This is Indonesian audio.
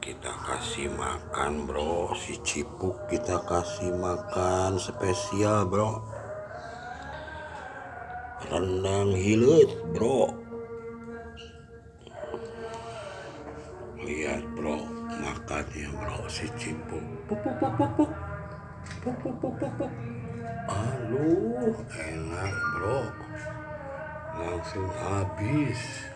kita kasih makan bro, si Cipuk kita kasih makan spesial bro, rendang hilet bro. Lihat bro, makannya bro si Cipuk. Puk puk puk puk puk. Puk puk puk puk puk. Aduh, enak bro, langsung habis.